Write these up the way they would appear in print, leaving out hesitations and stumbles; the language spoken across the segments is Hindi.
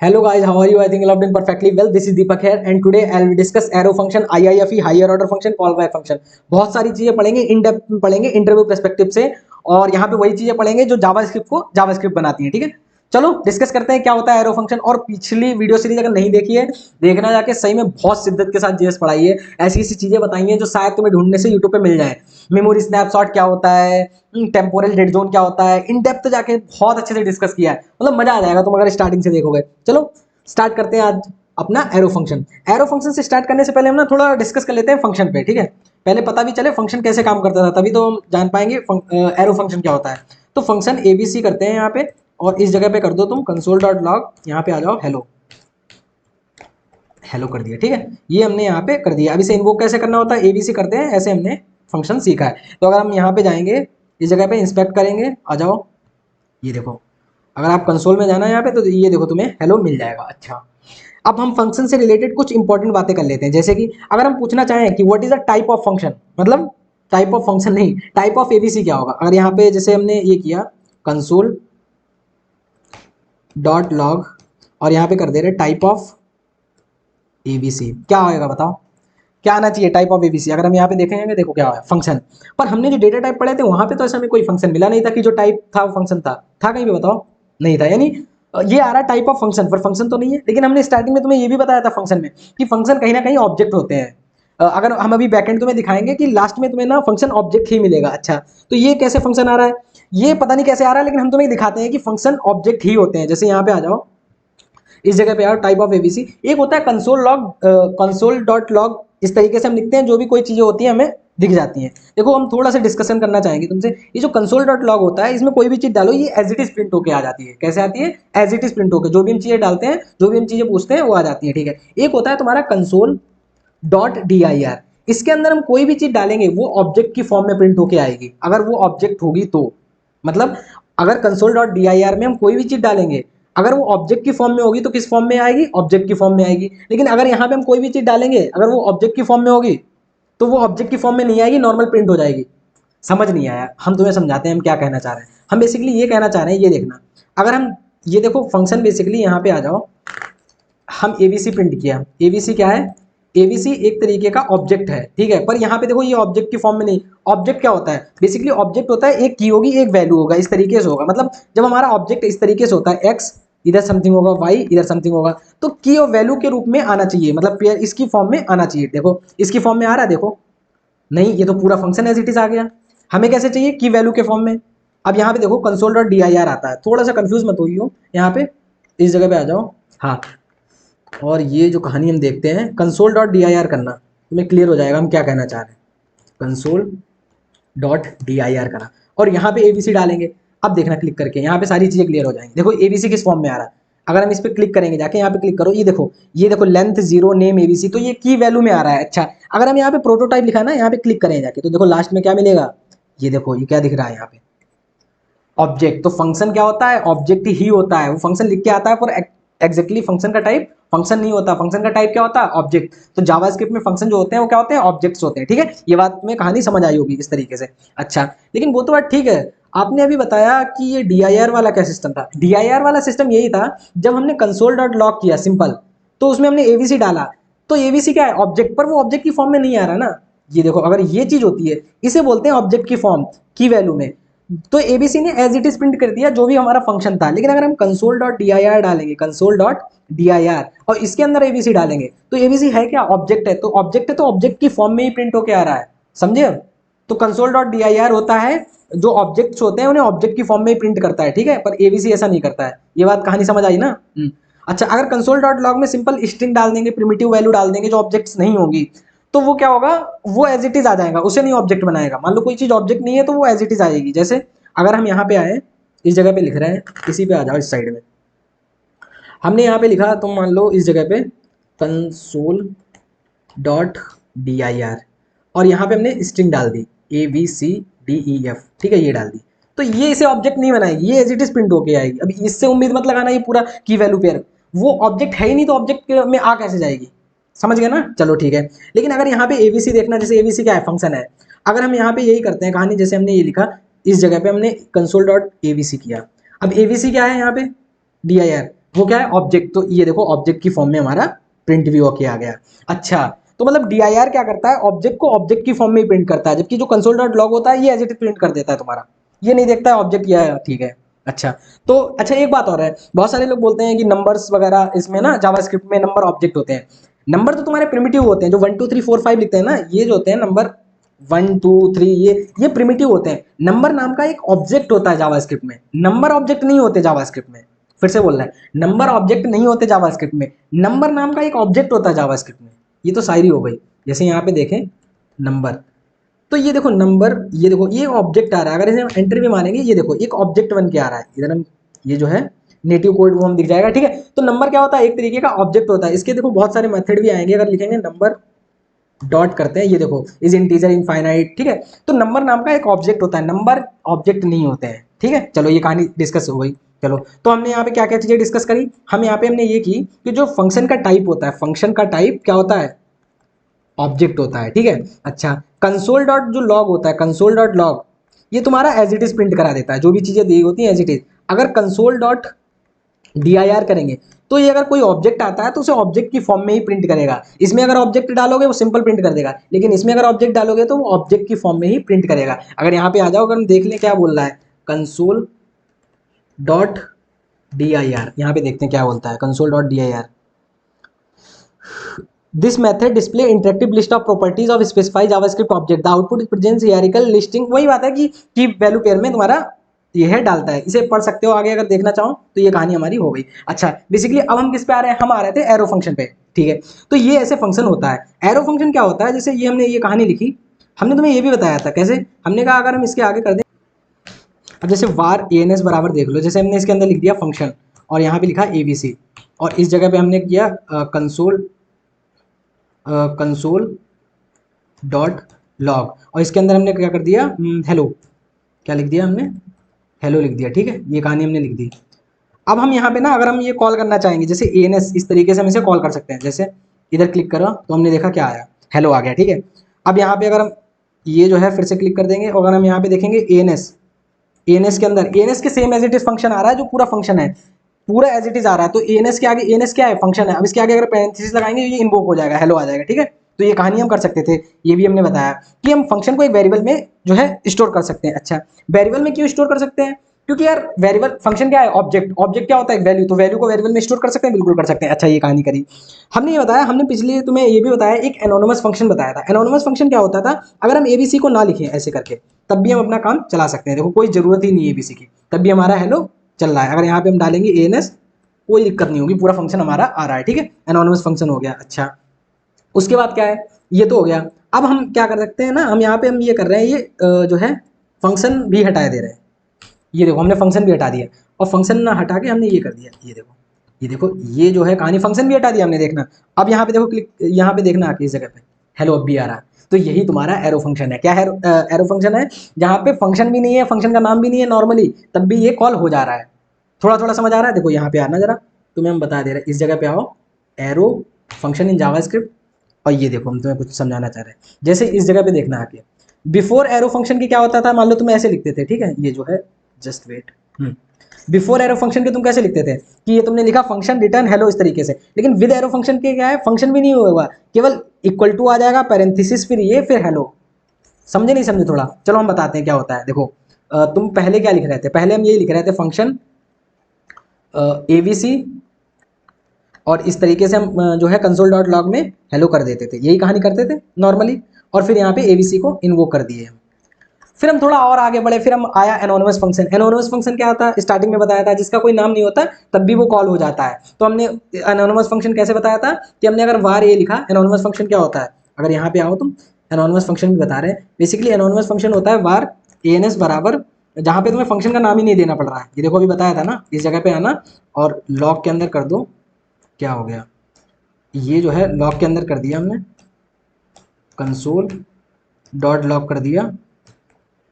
Hello guys, how are you? I think you are doing perfectly well. This is Deepak here and today I will discuss arrow function, IIFE, higher order function, callback function. बहुत सारी चीजें पढ़ेंगे, इन डेप्थ में पढ़ेंगे इंटरव्यू पर्सपेक्टिव से और यहाँ पे वही चीजें पढ़ेंगे जो जावास्क्रिप्ट को जावास्क्रिप्ट बनाती है। ठीक है, चलो डिस्कस करते हैं क्या होता है एरो फंक्शन। और पिछली वीडियो सीरीज अगर नहीं देखी है, देखना जाके सही में बहुत शिद्दत के साथ जीएस पढ़ाई है। ऐसी ऐसी चीजें बताई हैं जो शायद तुम्हें ढूंढने से यूट्यूब पे मिल जाए। मेमोरी स्नैपशॉट क्या होता है, टेम्पोरल डेड जोन क्या होता है, इन डेप्थ जाके बहुत अच्छे से डिस्कस किया है। मतलब मजा आ जाएगा तुम अगर स्टार्टिंग से देखोगे। चलो स्टार्ट करते हैं आज अपना एरो फंक्शन। एरो फंक्शन से स्टार्ट करने से पहले हम ना थोड़ा डिस्कस कर लेते हैं फंक्शन पे। ठीक है, पहले पता भी चले फंक्शन कैसे काम करता था, तभी तो हम जान पाएंगे एरो फंक्शन क्या होता है। तो फंक्शन एबीसी करते हैं यहाँ पे, और इस जगह पे कर दो तुम कंसोल डॉट लॉग, यहाँ पे आ जाओ हेलो। हेलो कर दिया, ठीक है, ये हमने यहाँ पे कर दिया। अब इसे इन्वोक कैसे करना होता है, एबीसी करते हैं, ऐसे हमने फंक्शन सीखा है। तो अगर हम यहाँ पे जाएंगे, इस जगह पे इंस्पेक्ट करेंगे, आ जाओ, ये देखो, अगर आप कंसोल में जाना है यहाँ पे तो ये देखो तुम्हें हेलो मिल जाएगा। अच्छा, अब हम फंक्शन से रिलेटेड कुछ इंपॉर्टेंट बातें कर लेते हैं। जैसे कि अगर हम पूछना चाहें कि what is a type of function, मतलब टाइप ऑफ फंक्शन नहीं, टाइप ऑफ एबीसी क्या होगा। अगर यहाँ पे जैसे हमने ये किया कंसोल डॉट लॉग और यहाँ पे कर दे रहे टाइप ऑफ एबीसी, क्या होएगा बताओ, क्या आना चाहिए टाइप ऑफ एबीसी। अगर हम यहाँ पे देखेंगे, देखो क्या है फंक्शन। पर हमने जो डेटा टाइप पढ़े थे वहां पे तो ऐसा हमें कोई फंक्शन मिला नहीं था कि जो टाइप था वो फंक्शन था कहीं पे बताओ, नहीं था। यानी ये आ रहा टाइप ऑफ फंक्शन, पर फंक्शन तो नहीं है। लेकिन हमने स्टार्टिंग में तुम्हें ये भी बताया था फंक्शन में कि फंक्शन कहीं ना कहीं ऑब्जेक्ट होते हैं। अगर हम अभी बैकएंड तुम्हें दिखाएंगे कि लास्ट में तुम्हें ना फंक्शन ऑब्जेक्ट ही मिलेगा। अच्छा, तो ये कैसे फंक्शन आ रहा है, ये पता नहीं कैसे आ रहा है, लेकिन हम तुम्हें दिखाते हैं कि फंक्शन ऑब्जेक्ट ही होते हैं। जैसे यहाँ पे आ जाओ, इस जगह पे यार टाइप ऑफ एबीसी एक होता है console log, console dot log. इस तरीके से हम लिखते हैं, जो भी कोई चीजें होती हैं हमें दिख जाती हैं। देखो हम थोड़ा सा डिस्कशन करना चाहेंगे तुमसे, ये जो कंसोल डॉट लॉग होता है इसमें कोई भी चीज डालो ये एज इट इज प्रिंट होकर आ जाती है। कैसे आती है, एज इट इज प्रिंट होकर, जो भी हम चीजें डालते हैं, जो भी हम चीजें पूछते हैं वो आ जाती है। ठीक है, एक होता है तुम्हारा console dot D I are, इसके अंदर हम कोई भी चीज डालेंगे वो ऑब्जेक्ट की फॉर्म में प्रिंट होकर आएगी, अगर वो ऑब्जेक्ट होगी तो। मतलब अगर console dot D I are में हम कोई भी चीज डालेंगे, अगर वो ऑब्जेक्ट की फॉर्म में होगी तो किस फॉर्म में आएगी, ऑब्जेक्ट की फॉर्म में आएगी। लेकिन अगर यहाँ पे हम कोई भी चीज डालेंगे, अगर वो ऑब्जेक्ट की फॉर्म में होगी तो वो ऑब्जेक्ट की फॉर्म में नहीं आएगी, नॉर्मल प्रिंट हो जाएगी। समझ नहीं आया, हम तुम्हें समझाते हैं हम क्या कहना चाह रहे हैं। हम बेसिकली ये कहना चाह रहे हैं, ये देखना, अगर हम ये देखो फंक्शन बेसिकली यहाँ पे आ जाओ, हम एबीसी प्रिंट किया। एबीसी क्या है, एबीसी एक तरीके का ऑब्जेक्ट है। ठीक है, पर यहाँ पे देखो ये ऑब्जेक्ट की फॉर्म में नहीं। ऑब्जेक्ट क्या होता है, बेसिकली ऑब्जेक्ट होता है एक की होगी एक वैल्यू होगा, इस तरीके से होगा। मतलब जब हमारा ऑब्जेक्ट इस तरीके से होता है, एक्स इधर समथिंग होगा, वाई इधर समथिंग होगा, तो की और वैल्यू के रूप में आना चाहिए, मतलब पेयर इसकी फॉर्म में आना चाहिए। देखो इसकी फॉर्म में आ रहा है, देखो नहीं, ये तो पूरा फंक्शन एज इट इज आ गया। हमें कैसे चाहिए, की वैल्यू के फॉर्म में। अब यहाँ पे देखो console dot D I are आता है, थोड़ा सा कंफ्यूज मत होइए यहाँ पे, इस जगह पे आ जाओ। हाँ, और ये जो कहानी हम देखते हैं console dot D I are करना, तुम्हें क्लियर हो जाएगा हम क्या कहना चाह रहे हैं। Console dot D I are करना और यहाँ पे एबीसी डालेंगे। अब देखना क्लिक करके यहाँ पे सारी चीजें क्लियर हो जाएंगी। देखो एबीसी किस फॉर्म में आ रहा है, अगर हम इस पर क्लिक करेंगे, जाके यहाँ पे क्लिक करो, ये देखो लेंथ जीरो नेम एबीसी, तो ये की वैल्यू में आ रहा है। अच्छा, अगर हम यहाँ पे प्रोटोटाइप लिखा है ना, यहाँ पे क्लिक करें जाके, तो देखो लास्ट में क्या मिलेगा, ये देखो ये क्या दिख रहा है यहाँ पे, ऑब्जेक्ट। तो फंक्शन क्या होता है, ऑब्जेक्ट ही होता है। वो फंक्शन लिख के आता है पर एग्जैक्टली फंक्शन का टाइप फंक्शन नहीं होता, फंक्शन का टाइप क्या होता है, ऑब्जेक्ट। तो जावास्क्रिप्ट में फंक्शन जो होते हैं वो क्या होते हैं, ऑब्जेक्ट्स होते हैं। ठीक है, ये बात में कहानी समझ आई होगी इस तरीके से। अच्छा, लेकिन वो तो बात ठीक है, आपने अभी बताया कि ये डीआईआर वाला क्या सिस्टम था। डीआईआर वाला सिस्टम यही था, जब हमने कंसोल डॉट लॉग किया सिंपल, तो उसमें हमने एबीसी डाला, तो एबीसी क्या है, ऑब्जेक्ट, पर वो ऑब्जेक्ट की फॉर्म में नहीं आ रहा ना। ये देखो अगर ये चीज होती है, इसे बोलते हैं ऑब्जेक्ट की फॉर्म, की वैल्यू में। तो एबीसी ने एज इट इज प्रिंट कर दिया जो भी हमारा फंक्शन था। लेकिन अगर हम console dot D I R डालेंगे, console dot D I R, और इसके अंदर एबीसी डालेंगे, तो एबीसी है क्या, ऑब्जेक्ट है। तो ऑब्जेक्ट है तो ऑब्जेक्ट की फॉर्म में ही प्रिंट होकर आ रहा है, समझे अब। तो console dot D I are होता है जो ऑब्जेक्ट्स होते हैं उन्हें ऑब्जेक्ट की फॉर्म में ही प्रिंट करता है। ठीक है, पर एबीसी ऐसा नहीं करता है। ये बात कहानी समझ आई ना। अच्छा, अगर कंसोल डॉट लॉग में सिंपल स्ट्रिंग डाल देंगे, प्रिमिटिव वैल्यू डाल देंगे जो ऑब्जेक्ट्स नहीं होगी, तो वो क्या होगा, वो एज इट इज आ जाएगा, उसे नहीं ऑब्जेक्ट बनाएगा। मान लो कोई चीज ऑब्जेक्ट नहीं है तो वो एज इट इज आएगी। जैसे अगर हम यहाँ पे आए, इस जगह पे लिख रहे हैं, इसी पे आ जाओ, इस साइड में हमने यहाँ पे लिखा, तुम मान लो इस जगह पे console dot D I R, और यहाँ पे हमने स्ट्रिंग डाल दी A B C D E F. ठीक है, ये डाल दी, तो ये इसे ऑब्जेक्ट नहीं बनाएगी, ये एज इट इज प्रिंट होके आएगी। अब इससे उम्मीद मत लगाना ये पूरा की वैल्यू पेयर, वो ऑब्जेक्ट है ही नहीं, तो ऑब्जेक्ट में आ कैसे जाएगी, समझ गए ना। चलो ठीक है, लेकिन अगर यहाँ पे एबीसी देखना, जैसे एबीसी क्या है, फंक्शन है। अगर हम यहाँ पे यही करते हैं कहानी, जैसे हमने ये लिखा, इस जगह पे हमने कंसोल डॉट एबीसी किया। अब एबीसी क्या है यहाँ पे, डी आई आर, वो क्या है, ऑब्जेक्ट। तो ये देखो ऑब्जेक्ट की फॉर्म में हमारा प्रिंट भी किया गया। अच्छा, तो मतलब DIR क्या करता है, ऑब्जेक्ट को ऑब्जेक्ट की फॉर्म में ही प्रिंट करता है, जबकि जो कंसोल डॉट लॉग होता है ये एज इट इज प्रिंट कर देता है तुम्हारा, ये नहीं देखता है ऑब्जेक्ट क्या है, ठीक है। अच्छा, तो अच्छा एक बात और है, बहुत सारे लोग बोलते हैं कि नंबर्स वगैरह इसमें ना जावास्क्रिप्ट में नंबर ऑब्जेक्ट होते हैं। नंबर तो तुम्हारे प्रिमिटिव होते हैं, जो 1 2 3 4 5 लिखते हैं ना, ये जो होते हैं नंबर 1 2 3, ये प्रिमिटिव होते हैं। नंबर नाम का एक ऑब्जेक्ट होता है जावास्क्रिप्ट में, नंबर ऑब्जेक्ट नहीं होते जावास्क्रिप्ट में। फिर से बोल रहा है, नंबर ऑब्जेक्ट नहीं होते जावास्क्रिप्ट में, नंबर नाम का एक ऑब्जेक्ट होता है जावास्क्रिप्ट में। ये तो शायरी हो गई। जैसे यहाँ पे देखें नंबर, तो ये देखो नंबर, ये देखो ये ऑब्जेक्ट आ रहा है, अगर इसे हम एंटर भी मानेंगे, ये देखो एक ऑब्जेक्ट बन के आ रहा है इधर, हम ये जो है नेटिव कोड वो हम दिख जाएगा, ठीक है। तो नंबर क्या होता है, एक तरीके का ऑब्जेक्ट होता है। इसके देखो बहुत सारे मेथड भी आएंगे, अगर लिखेंगे नंबर डॉट करते हैं, ये देखो इज इंटीजर इनफाइनाइट, ठीक है। तो नंबर नाम का एक ऑब्जेक्ट होता है, नंबर ऑब्जेक्ट नहीं होते हैं, ठीक है। चलो ये कहानी डिस्कस हो गई। चलो, तो हमने यहाँ पे क्या क्या चीजें डिस्कस करी, हम यहाँ पे हमने ये की कि जो फंक्शन का टाइप होता है, फंक्शन का टाइप क्या होता है, ऑब्जेक्ट होता है, ठीक है। अच्छा, कंसोल डॉट जो लॉग होता है, कंसोल डॉट लॉग, ये तुम्हारा एज इट इज प्रिंट करा देता है, जो भी चीजें दी होती हैं एज इट इज। अगर कंसोल डॉट DIR करेंगे तो ये अगर कोई ऑब्जेक्ट आता है तो उसे ऑब्जेक्ट की फॉर्म में ही प्रिंट करेगा। इसमें अगर ऑब्जेक्ट डालोगे वो सिंपल प्रिंट कर देगा, लेकिन इसमें अगर ऑब्जेक्ट डालोगे तो वो ऑब्जेक्ट की फॉर्म में ही प्रिंट करेगा। अगर यहाँ पे आ जाओ, अगर हम देख लें क्या बोल रहा है, कंसोल डॉट DIR, यहाँ पे देखते हैं क्या बोलता है console dot DIR। This method display interactive list of properties of specify JavaScript object, the output presents hierarchical listing. वही बात है कि वैल्यू पेयर में तुम्हारा ये है डालता है, इसे पढ़ सकते हो आगे अगर देखना चाहो तो। ये कहानी हमारी हो गई। अच्छा, बेसिकली अब हम किस पे आ रहे हैं, हम आ रहे थे एरो फंक्शन पे, ठीक है। तो ये ऐसे फंक्शन होता है। एरो फंक्शन क्या होता है, जैसे ये हमने ये कहानी लिखी, हमने तुम्हें ये भी बताया था कैसे, हमने कहा अगर हम इसके आगे कर दें, अब जैसे वार ans बराबर देख लो, जैसे हमने इसके अंदर लिख दिया फंक्शन और यहाँ पे लिखा ABC, और इस जगह पे हमने किया कंसोल डॉट लॉग, और इसके अंदर हमने क्या कर दिया, हेलो, क्या लिख दिया हमने, हेलो लिख दिया, ठीक है। ये कहानी हमने लिख दी। अब हम यहाँ पे ना अगर हम ये कॉल करना चाहेंगे, जैसे ans, इस तरीके से हम इसे कॉल कर सकते हैं। जैसे इधर क्लिक करो तो हमने देखा क्या आया, हेलो आ गया, ठीक है। अब यहाँ पे अगर हम ये जो है फिर से क्लिक कर देंगे, और अगर हम यहाँ पे देखेंगे ans के अंदर ans के same as it is function आ रहा है, जो पूरा फंक्शन है पूरा एज इट इज आ रहा है। तो ans के आगे, ans क्या है, फंक्शन है। अब इसके आगे अगर पैरेंथेसिस लगाएंगे ये इन्वोक हो जाएगा, हेलो आ जाएगा, ठीक है। तो ये कहानी हम कर सकते थे, ये भी हमने बताया कि हम फंक्शन को एक वेरिएबल में जो है स्टोर कर सकते हैं। अच्छा, वेरिएबल में क्यों स्टोर कर सकते हैं, क्योंकि यार वेरिएबल, फंक्शन क्या है, ऑब्जेक्ट, ऑब्जेक्ट क्या होता है, वैल्यू, तो वैल्यू को वेरिएबल में स्टोर कर सकते हैं, बिल्कुल कर सकते हैं। अच्छा, ये कहानी करी हमने, ये बताया हमने पिछले तुम्हें ये भी बताया, एक एनोनिमस फंक्शन बताया था। एनोनिमस फंक्शन क्या होता था, अगर हम एबीसी को ना लिखें ऐसे करके, तब भी हम अपना काम चला सकते हैं। देखो कोई जरूरत ही नहीं है एबीसी की, तब भी हमारा हेलो चल रहा है। अगर यहाँ पे हम डालेंगे ans, कोई दिक्कत नहीं होगी, पूरा फंक्शन हमारा आ रहा है, ठीक है। एनोनिमस फंक्शन हो गया। अच्छा, उसके बाद क्या है, ये तो हो गया। अब हम क्या कर सकते हैं ना, हम यहाँ पे हम ये कर रहे हैं, ये जो है फंक्शन भी हटा दे रहे हैं। ये देखो हमने फंक्शन भी हटा दिया, और फंक्शन ना हटा के हमने ये कर दिया, ये देखो, ये देखो, ये जो है कहानी, फंक्शन भी हटा दिया हमने, देखना। अब यहाँ पे देखो, क्लिक यहाँ पे देखना आके इस जगह पे हेलो अब भी आ रहा है। तो यही तुम्हारा एरो फंक्शन है। क्या है, एरो फंक्शन है, जहाँ पे फंक्शन भी नहीं है, फंक्शन का नाम भी नहीं है नॉर्मली, तब भी ये कॉल हो जा रहा है। थोड़ा थोड़ा समझ आ रहा है, देखो यहाँ पे आना जरा, तुम्हें हम बता दे रहे हैं, इस जगह पे आओ, एरो फंक्शन इन जावास्क्रिप्ट, और ये देखो हम तुम्हें कुछ समझाना चाह रहे हैं। जैसे इस जगह पे देखना आके, बिफोर एरो फंक्शन की क्या होता था, मान लो तुम ऐसे लिखते थे, ठीक है, ये जो है just wait, before arrow function के तुम कैसे लिखते थे कि ये तुमने लिखा फंक्शन रिटर्न हेलो इस तरीके से, लेकिन विद एरो फंक्शन के क्या है, फंक्शन भी नहीं होगा, केवल इक्वल टू आ जाएगा, पैरेंथेसिस, फिर ये, फिर हेलो। समझे नहीं समझे थोड़ा, चलो हम बताते हैं क्या होता है। देखो तुम पहले क्या लिख रहे थे, पहले हम यही लिख रहे थे फंक्शन एबीसी, और इस तरीके से हम जो है कंसोल डॉट लॉग में हेलो कर देते थे, यही कहानी करते थे नॉर्मली, और फिर यहाँ पे एबीसी को इन्वोक कर दिए। फिर हम थोड़ा और आगे बढ़े, फिर हम आया एनोनिमस फंक्शन। एनोनिमस फंक्शन क्या था, स्टार्टिंग में बताया था, जिसका कोई नाम नहीं होता तब भी वो कॉल हो जाता है। तो हमने एनोनिमस फंक्शन कैसे बताया था कि हमने अगर वार ये लिखा, एनोनिमस फंक्शन क्या होता है, अगर यहाँ पे आओ तुम, एनोनिमस फंक्शन भी बता रहे हैं। बेसिकली एनोनिमस फंक्शन होता है वार ans बराबर, जहाँ पे तुम्हें फंक्शन का नाम ही नहीं देना पड़ रहा है, ये देखो अभी बताया था ना, इस जगह पे आना और लॉग के अंदर कर दो, क्या हो गया, ये जो है लॉग के अंदर कर दिया हमने, कंसोल डॉट लॉग कर दिया,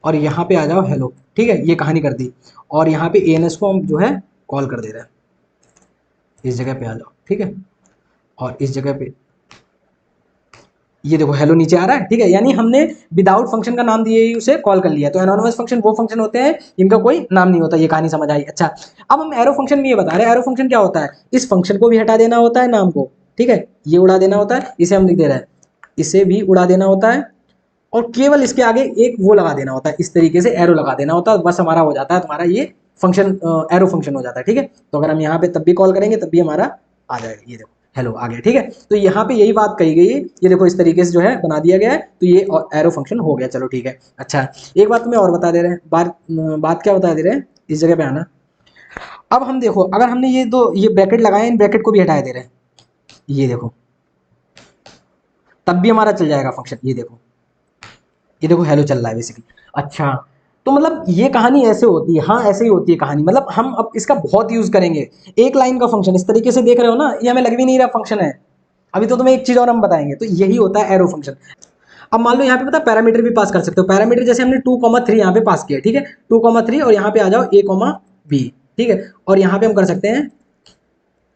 और यहाँ पे आ जाओ हेलो, ठीक है, ये कहानी कर दी। और यहाँ पे ans को हम जो है कॉल कर दे रहे हैं, इस जगह पे आ जाओ, ठीक है, और इस जगह पे ये देखो हेलो नीचे आ रहा है, ठीक है, यानी हमने विदाउट फंक्शन का नाम दिए ही उसे कॉल कर लिया। तो एनोनिमस फंक्शन वो फंक्शन होते हैं जिनका कोई नाम नहीं होता। ये कहानी समझ आई। अच्छा, अब हम एरो फंक्शन में ये बता रहे हैं, एरो फंक्शन क्या होता है, इस फंक्शन को भी हटा देना होता है नाम को, ठीक है, ये उड़ा देना होता है, इसे हम लिख दे रहे हैं, इसे भी उड़ा देना होता है, और केवल इसके आगे एक वो लगा देना होता है, इस तरीके से एरो लगा देना होता है, बस हमारा हो जाता है तुम्हारा ये फंक्शन एरो फंक्शन हो जाता है, ठीक है। तो अगर हम यहाँ पे तब भी कॉल करेंगे तब भी हमारा आ जाएगा, ये देखो हेलो आ गया, ठीक है। तो यहाँ पे यही बात कही गई है, ये देखो इस तरीके से जो है बना दिया गया है, तो ये एरो फंक्शन हो गया। चलो ठीक है। अच्छा, एक बात तुम्हें और बता दे रहे हैं, बात क्या बता दे रहे हैं, इस जगह पे आना। अब हम देखो, अगर हमने ये ब्रैकेट लगाए, इन ब्रैकेट को भी हटा दे रहे हैं, ये देखो, तब भी हमारा चल जाएगा फंक्शन। ये देखो हेलो चल रहा है बेसिकली। अच्छा, तो मतलब ये कहानी ऐसे होती है, हाँ ऐसे ही होती है कहानी, मतलब हम अब इसका बहुत यूज करेंगे। एक लाइन का फंक्शन इस तरीके से देख रहे हो ना, ये हमें लग भी नहीं रहा फंक्शन है। अभी तो तुम्हें एक चीज और हम बताएंगे, तो यही होता है एरो फंक्शन। अब मान लो यहाँ पे पता पैरामीटर भी पास कर सकते हो। पैरामीटर जैसे हमने 2,3 यहाँ पे पास किया, ठीक है, 2,3, और यहाँ पे आ जाओ a, b, ठीक है, और यहाँ पे हम कर सकते हैं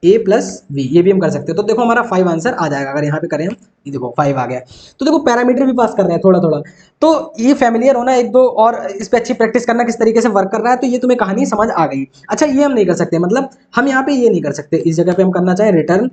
a प्लस बी, ये भी हम कर सकते हैं। तो देखो हमारा 5 आंसर आ जाएगा अगर यहाँ पे करें हम, ये देखो 5 आ गया। तो देखो पैरामीटर भी पास कर रहे हैं थोड़ा थोड़ा, तो ये फैमिलियर होना, एक दो और इस पे अच्छी प्रैक्टिस करना किस तरीके से वर्क कर रहा है, तो ये तुम्हें कहानी समझ आ गई। अच्छा, ये हम नहीं कर सकते, मतलब हम यहाँ पे ये नहीं कर सकते, इस जगह पे हम करना चाहें रिटर्न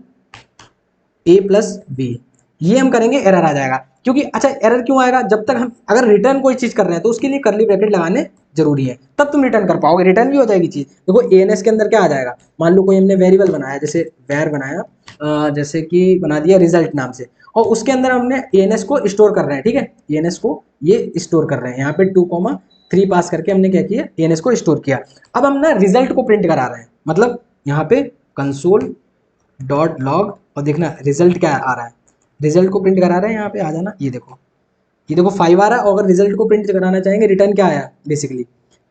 a प्लस बी, ये हम करेंगे एरर आ जाएगा। क्योंकि अच्छा, एरर क्यों आएगा, जब तक हम अगर रिटर्न कोई चीज कर रहे हैं तो उसके लिए कर्ली ब्रैकेट लगाने जरूरी है, तब तुम रिटर्न कर पाओगे, रिटर्न भी हो जाएगी चीज। देखो एएनएस के अंदर क्या आ जाएगा, मान लो कोई हमने वेरिएबल बनाया, जैसे वैर बनाया, जैसे कि बना दिया रिजल्ट नाम से, और उसके अंदर हमने एएनएस को स्टोर कर रहे हैं, ठीक है, एएनएस को ये स्टोर कर रहे हैं, यहाँ पे 2,3 पास करके हमने क्या किया, एएनएस को स्टोर किया। अब हम ना रिजल्ट को प्रिंट करा रहे हैं, मतलब यहाँ पे कंसोल डॉट लॉग, और देखना रिजल्ट क्या आ रहा है, रिजल्ट को प्रिंट करा रहे हैं, यहाँ पे आ जाना, ये देखो 5 आ रहा है। और अगर रिजल्ट को प्रिंट कराना चाहेंगे, रिटर्न क्या आया बेसिकली,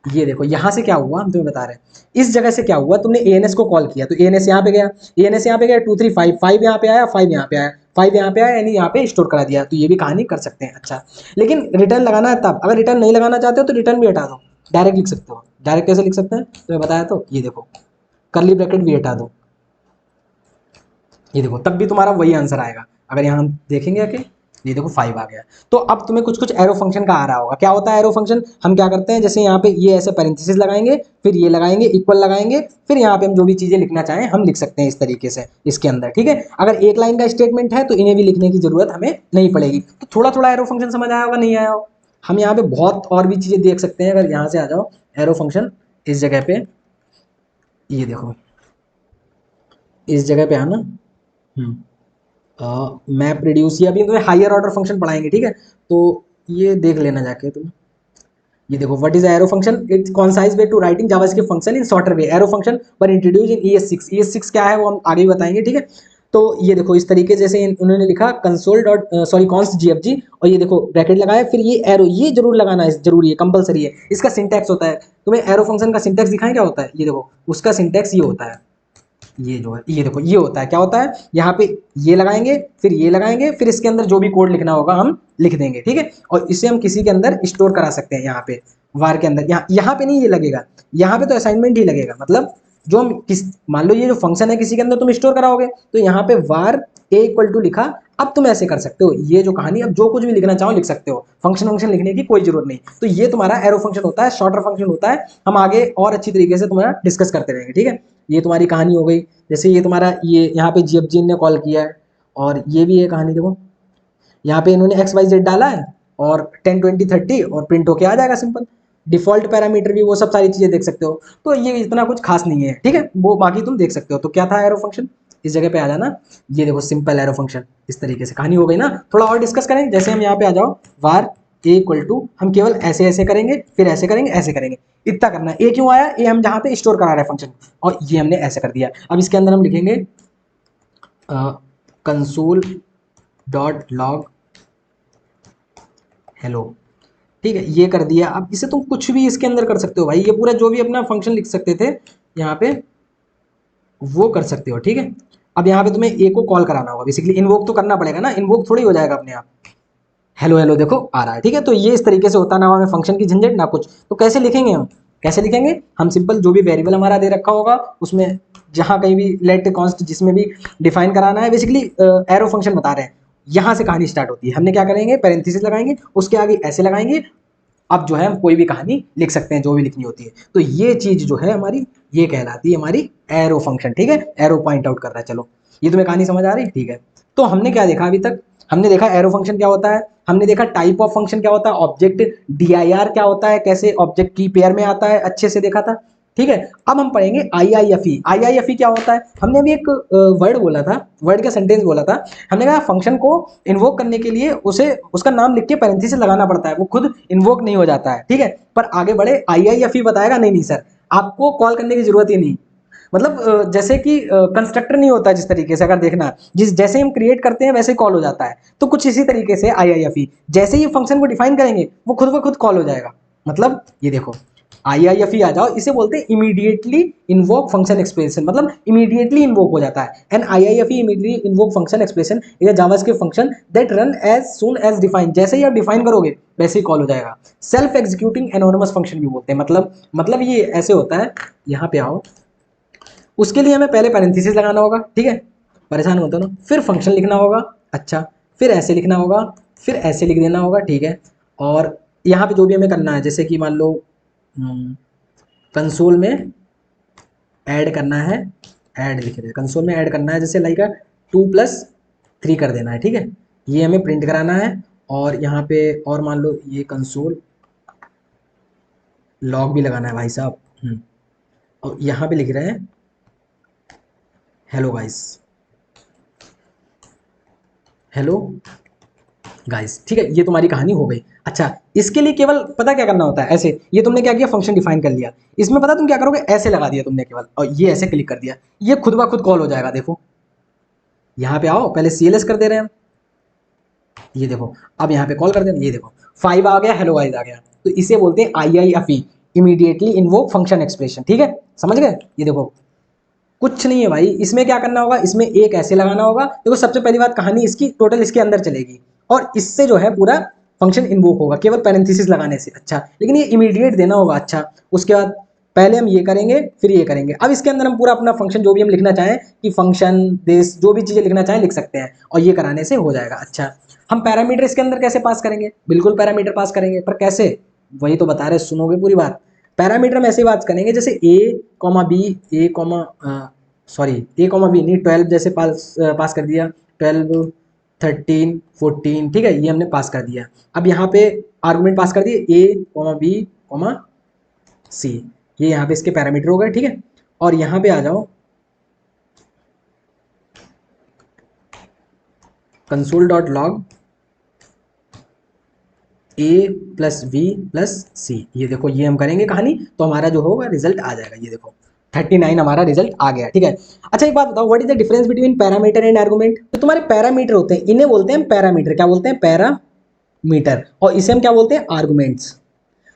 ये देखो यहाँ से क्या हुआ हम तुम्हें बता रहे हैं, इस जगह से क्या हुआ, तुमने एएनएस को कॉल किया तो एएनएस यहाँ पे गया, एएनएस यहाँ पे गया, 2 3 5, 5 यहाँ पे आया, 5 यहाँ पे आया, 5 यहाँ पे आया, यानी यहाँ पे स्टोर करा दिया। तो ये भी कहानी कर सकते हैं। अच्छा, लेकिन रिटर्न लगाना है तब, अगर रिटर्न नहीं लगाना चाहते हो तो रिटर्न भी हटा दो, डायरेक्ट लिख सकते हो। डायरेक्ट कैसे लिख सकते हैं तो मैं बताया, तो ये देखो कर्ली ब्रैकेट भी हटा दो, ये देखो तब भी तुम्हारा वही आंसर आएगा। अगर यहाँ हम देखेंगे आके, ये देखो 5 आ गया। तो अब तुम्हें कुछ कुछ एरो फंक्शन का आ रहा होगा, क्या होता है एरो फंक्शन, हम क्या करते हैं, जैसे यहाँ पे ये ऐसे पैरेंथेसिस लगाएंगे, फिर ये लगाएंगे, इक्वल लगाएंगे, फिर यहाँ पे हम जो भी चीजें लिखना चाहें हम लिख सकते हैं इस तरीके से इसके अंदर, ठीक है। अगर एक लाइन का स्टेटमेंट है तो इन्हें भी लिखने की जरूरत हमें नहीं पड़ेगी। तो थोड़ा थोड़ा एरो फंक्शन समझ आया होगा, नहीं आया हो, हम यहाँ पे बहुत और भी चीजें देख सकते हैं। अगर यहाँ से आ जाओ एरो फंक्शन, इस जगह पे, ये देखो इस जगह पे आना, मैप रिड्यूस, ये अभी तुम्हें हायर ऑर्डर फंक्शन पढ़ाएंगे, ठीक है, तो ये देख लेना जाके तुम। ये देखो what is arrow function, it's concise way to writing JavaScript function in shorter way. Arrow function पर इंट्रोड्यूस इन ES6, ES6 क्या है वो हम आगे ही बताएंगे, ठीक है। तो ये देखो इस तरीके जैसे उन्होंने लिखा console dot sorry const GFG, और ये देखो ब्रैकेट लगाया, फिर ये एरो ये जरूर लगाना है, जरूरी है, कंपलसरी है। इसका सिंटैक्स होता है, तुम्हें एरो फंक्शन का सिंटैक्स दिखाएं क्या होता है, ये देखो उसका सिंटैक्स ये होता है, ये जो है ये देखो ये होता है, क्या होता है, यहाँ पे ये लगाएंगे, फिर ये लगाएंगे, फिर इसके अंदर जो भी कोड लिखना होगा हम लिख देंगे, ठीक है। और इसे हम किसी के अंदर स्टोर करा सकते हैं, यहाँ पे वार के अंदर, यहाँ पे नहीं ये लगेगा, यहाँ पे तो असाइनमेंट ही लगेगा, मतलब जो हम किस, मान लो ये जो फंक्शन है किसी के अंदर तुम स्टोर कराओगे, तो यहाँ पे वार a इक्वल टू लिखा। अब तुम ऐसे कर सकते हो, ये जो कहानी, अब जो कुछ भी लिखना चाहो लिख सकते हो, फंक्शन फंक्शन लिखने की कोई जरूरत नहीं। तो ये तुम्हारा एरो फंक्शन होता है, शॉर्टर फंक्शन होता है, हम आगे और अच्छी तरीके से तुम्हारा डिस्कस करते रहेंगे, ठीक है। ये तुम्हारी कहानी हो गई। जैसे ये तुम्हारा ये यहाँ पे GFG ने कॉल किया है, और ये भी है कहानी, देखो यहाँ पे इन्होंने XYZ डाला है, और 10 20 30 और प्रिंट होके आ जाएगा सिंपल। डिफॉल्ट पैरामीटर भी, वो सब सारी चीजें देख सकते हो। तो ये इतना कुछ खास नहीं है, ठीक है, वो बाकी तुम देख सकते हो। तो क्या था एरो फंक्शन, इस जगह पे आ जाना, ये देखो सिंपल एरो फंक्शन, इस तरीके से कहानी हो गई ना। थोड़ा और डिस्कस करें, जैसे हम यहाँ पे आ जाओ वार a इक्वल टू, हम केवल ऐसे ऐसे करेंगे, फिर ऐसे करेंगे, ऐसे करेंगे, इतना करना है। a क्यों आया, a हम जहाँ पे स्टोर करा रहे हैं फंक्शन, और ये हमने ऐसे कर दिया। अब इसके अंदर हम लिखेंगे कंसोल डॉट लॉग हेलो, ठीक है, ये कर दिया। अब इसे तुम कुछ भी इसके अंदर कर सकते हो भाई, ये पूरा जो भी अपना फंक्शन लिख सकते थे यहाँ पे वो कर सकते हो, ठीक है। अब यहाँ पे तुम्हें ए को कॉल कराना होगा, बेसिकली इन्वोक तो करना पड़ेगा ना, इन्वोक थोड़ी हो जाएगा अपने आप। हेलो हेलो देखो आ रहा है, ठीक है। तो ये इस तरीके से होता, ना हमें फंक्शन की झंझट ना कुछ। तो कैसे लिखेंगे हम, कैसे लिखेंगे हम, सिंपल जो भी वेरिएबल हमारा दे रखा होगा उसमें जहाँ कहीं भी लेट कॉन्स्ट जिसमें भी डिफाइन कराना है, बेसिकली एरो फंक्शन बता रहे हैं, यहाँ से कहानी स्टार्ट होती है। हमने क्या करेंगे, पैरेंथेसिस लगाएंगे, उसके आगे ऐसे लगाएंगे। अब जो है हम कोई भी कहानी लिख सकते हैं जो भी लिखनी होती है। तो ये चीज जो है हमारी, ये कहलाती है हमारी एरो फंक्शन। ठीक है, एरो पॉइंट आउट कर रहा है। चलो ये तुम्हें कहानी समझ आ रही है? ठीक है। तो हमने क्या देखा अभी तक? हमने देखा एरो फंक्शन क्या होता है, हमने देखा टाइप ऑफ फंक्शन क्या होता है, ऑब्जेक्ट DIR क्या होता है, कैसे ऑब्जेक्ट की पेयर में आता है, अच्छे से देखा था। ठीक है, अब हम पढ़ेंगे IIFE। IIFE क्या होता है? हमने अभी एक वर्ड बोला था, वर्ड का सेंटेंस बोला था। हमने कहा फंक्शन को इन्वोक करने के लिए उसे उसका नाम लिख के पैरेंथेसिस लगाना पड़ता है, वो खुद इन्वोक नहीं हो जाता है। ठीक है, पर आगे बढ़े, IIFE बताएगा नहीं नहीं सर, आपको कॉल करने की जरूरत ही नहीं। मतलब जैसे कि कंस्ट्रक्टर नहीं होता जिस तरीके से, अगर देखना जिस जैसे हम क्रिएट करते हैं वैसे कॉल हो जाता है, तो कुछ इसी तरीके से IIFE जैसे ही फंक्शन को डिफाइन करेंगे वो खुद ब खुद कॉल हो जाएगा। मतलब ये देखो IIFE आ जाओ, इसे बोलते हैं इमीडिएटली इन्वोक फंक्शन एक्सप्रेशन, मतलब इमीडिएटली इन्वोक हो जाता है। And IIFE immediately invoke function expression is a JavaScript function that run as soon as define, जैसे ही आप डिफाइन करोगे वैसे ही कॉल हो जाएगा। सेल्फ एग्जीक्यूटिंग एनोनिमस फंक्शन भी बोलते हैं। मतलब ये ऐसे होता है, यहाँ पे आओ, उसके लिए हमें पहले पैरेंथेसिस लगाना होगा। ठीक है, परेशान मत होना, फिर फंक्शन लिखना होगा। अच्छा, फिर ऐसे लिखना होगा, फिर ऐसे लिख देना होगा। ठीक है, और यहाँ पे जो भी हमें करना है, जैसे कि मान लो कंसोल में ऐड करना है, ऐड लिख रहे हैं, कंसोल में ऐड करना है, जैसे लाइक 2+3 कर देना है। ठीक है, ये हमें प्रिंट कराना है। और यहाँ पे और मान लो ये कंसोल लॉग भी लगाना है भाई साहब। और यहाँ पे लिख रहे हैं हेलो गाइस, हेलो गाइस। ठीक है, ये तुम्हारी कहानी हो गई। अच्छा, इसके लिए केवल पता क्या करना होता है, ऐसे ये तुमने क्या किया, फंक्शन डिफाइन कर लिया। इसमें पता तुम क्या करोगे, ऐसे लगा दिया तुमने केवल, और ये ऐसे क्लिक कर दिया, ये खुद ब खुद कॉल हो जाएगा। देखो यहाँ पे आओ, पहले CLS कर दे रहे हैं हम, ये देखो। अब यहाँ पे कॉल कर दें, ये देखो 5 आ गया, हेलो गाइस आ गया। तो इसे बोलते हैं IIFE, immediately invoke function expression. ठीक है, समझ गए? ये देखो कुछ नहीं है भाई, इसमें क्या करना होगा, इसमें एक ऐसे लगाना होगा। देखो सबसे पहली बात, कहानी इसकी टोटल इसके अंदर चलेगी, और इससे जो है पूरा फंक्शन इन्वोक होगा केवल पैरेंथेसिस लगाने से। अच्छा, लेकिन ये इमीडिएट देना होगा। अच्छा, उसके बाद पहले हम ये करेंगे, फिर ये करेंगे। अब इसके अंदर हम पूरा अपना फंक्शन जो भी हम लिखना चाहें, कि फंक्शन दिस, जो भी चीजें लिखना चाहें लिख सकते हैं, और ये कराने से हो जाएगा। अच्छा, हम पैरामीटर इसके अंदर कैसे पास करेंगे? बिल्कुल पैरामीटर पास करेंगे, पर कैसे, वही तो बता रहे, सुनोगे पूरी बात। पैरामीटर हम ऐसे बात करेंगे, जैसे A, B, A, B नहीं, 12 जैसे पास कर दिया, 12, 13, 14। ठीक है, ये हमने पास कर दिया। अब यहाँ पे आर्गुमेंट पास कर दिए A, B, C, ये यहाँ पे इसके पैरामीटर हो गए। ठीक है, और यहाँ पे आ जाओ, console.log A+B+C, ये देखो ये हम करेंगे कहानी, तो हमारा जो होगा रिजल्ट आ जाएगा। ये देखो 39 हमारा रिजल्ट आ गया। ठीक है, अच्छा एक बात बताओ, what is the difference between parameter and argument? तो तुम्हारे पैरामीटर होते हैं, इन्हें बोलते हैं पैरामीटर। क्या बोलते हैं? पैरामीटर। और इसे हम क्या बोलते हैं? आर्गुमेंट्स।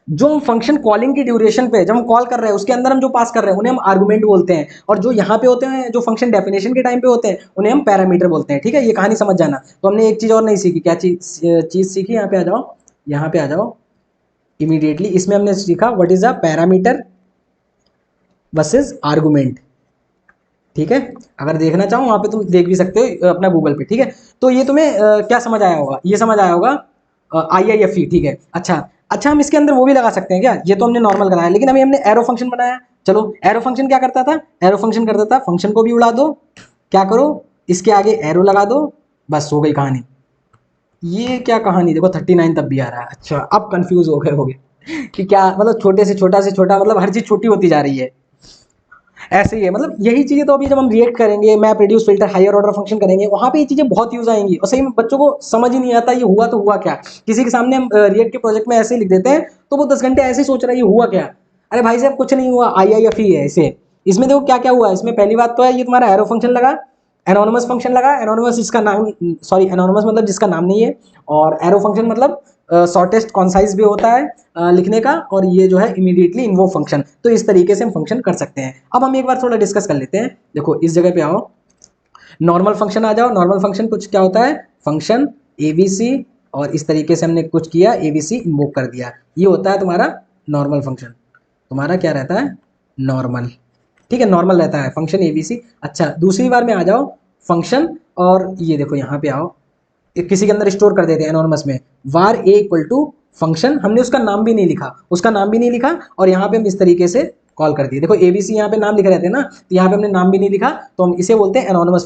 जो हम फंक्शन कॉलिंग की ड्यूरेशन पे जब हम कॉल कर रहे हैं उसके अंदर हम जो पास कर रहे हैं उन्हें हम आर्गुमेंट बोलते हैं, और जो यहाँ पे होते हैं, जो फंक्शन डेफिनेशन के टाइम पे होते हैं, उन्हें हम पैरामीटर बोलते हैं। ठीक है, ये कहानी समझ जाना। तो हमने एक चीज और नहीं सीखी, क्या चीज सीखी, यहाँ पे आ जाओ, यहाँ पे आ जाओ इमीडिएटली। इसमें हमने सीखा what is a parameter versus argument. ठीक है, अगर देखना चाहो वहां पे तुम देख भी सकते हो अपना गूगल पे। ठीक है, तो ये तुम्हें क्या समझ आया होगा, ये समझ आया होगा IIFE। ठीक है, अच्छा अच्छा, हम इसके अंदर वो भी लगा सकते हैं क्या? ये तो हमने नॉर्मल कराया, लेकिन अभी हमने एरो फंक्शन बनाया। चलो, एरो फंक्शन क्या करता था? एरो फंक्शन करता था फंक्शन को भी उड़ा दो, क्या करो, इसके आगे एरो लगा दो, बस हो गई कहानी। ये क्या कहानी, देखो 39 तब भी आ रहा है। अच्छा, अब कंफ्यूज हो गए होगे कि क्या मतलब, छोटे से छोटा मतलब हर चीज छोटी होती जा रही है। ऐसे ही है, मतलब यही चीजें तो अभी जब हम रिएक्ट करेंगे, map reduce filter higher order function करेंगे, वहां पे ये चीजें बहुत यूज आएंगी। और सही में बच्चों को समझ ही नहीं आता ये हुआ तो हुआ क्या। किसी के सामने हम रिएक्ट के प्रोजेक्ट में ऐसे ही लिख देते हैं, तो वो 10 घंटे ऐसे ही सोच रहा है ये हुआ क्या। अरे भाई साहब कुछ नहीं हुआ, IIFE है इसे। इसमें देखो क्या क्या हुआ। इसमें पहली बात तो है, ये तुम्हारा एरो फंक्शन लगा, एनोनिमस फंक्शन लगा। एनोनिमस जिसका नाम, सॉरी एनोनिमस मतलब जिसका नाम नहीं है, और एरो फंक्शन मतलब शॉर्टेस्ट कॉन्साइज भी होता है लिखने का, और ये जो है इमीडिएटली इन्वोक फंक्शन। तो इस तरीके से हम फंक्शन कर सकते हैं। अब हम एक बार थोड़ा डिस्कस कर लेते हैं। देखो इस जगह पे आओ, नॉर्मल फंक्शन आ जाओ। नॉर्मल फंक्शन कुछ क्या होता है, फंक्शन ABC, और इस तरीके से हमने कुछ किया, ABC इन्वोक कर दिया, ये होता है तुम्हारा नॉर्मल फंक्शन। तुम्हारा क्या रहता है, नॉर्मल। ठीक है, नॉर्मल रहता है फंक्शन ABC। अच्छा, दूसरी बार में आ जाओ फंक्शन, और ये देखो यहाँ पे आओ, किसी के अंदर स्टोर कर देते हैं एनोनिमस में, var a equal to function, हमने उसका नाम भी नहीं लिखा, और यहाँ पे हम इस तरीके से कॉल कर दिए। देखो एबीसी यहाँ पे नाम लिखे रहते हैं ना, तो यहाँ पे हमने नाम भी नहीं लिखा, तो हम इसे बोलते हैं एनोनिमस